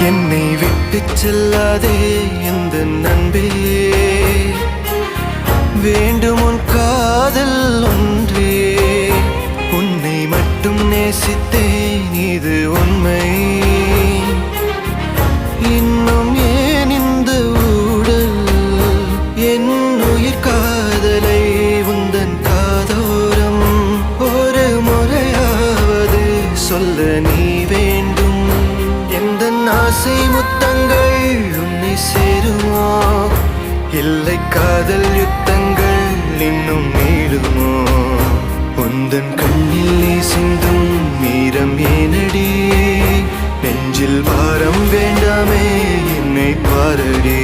என்னை விட்டு செல்லாதே எந்த நண்பே, வேண்டும் உன் காதல் ஒன்றே. உன்னை மட்டும் நேசித்தேன் இது உண்மை. இன்னும் ஏன் இந்த ஊடல் என் உயிர் காதலை உந்தன் காதோரம் ஒரு முறையாவது சொல்ல நீ வேண்டும். எந்த ஆசை முத்தங்கள் உன்னை சேருமோ, இல்லை காதல் யுத்தங்கள் இன்னும் நீளுமோ. உந்தன் கண்ணில் நீ சிந்தும் மீரம் ஏனடி, நெஞ்சில் பாரம் வேண்டாமே என்னை பாரடி.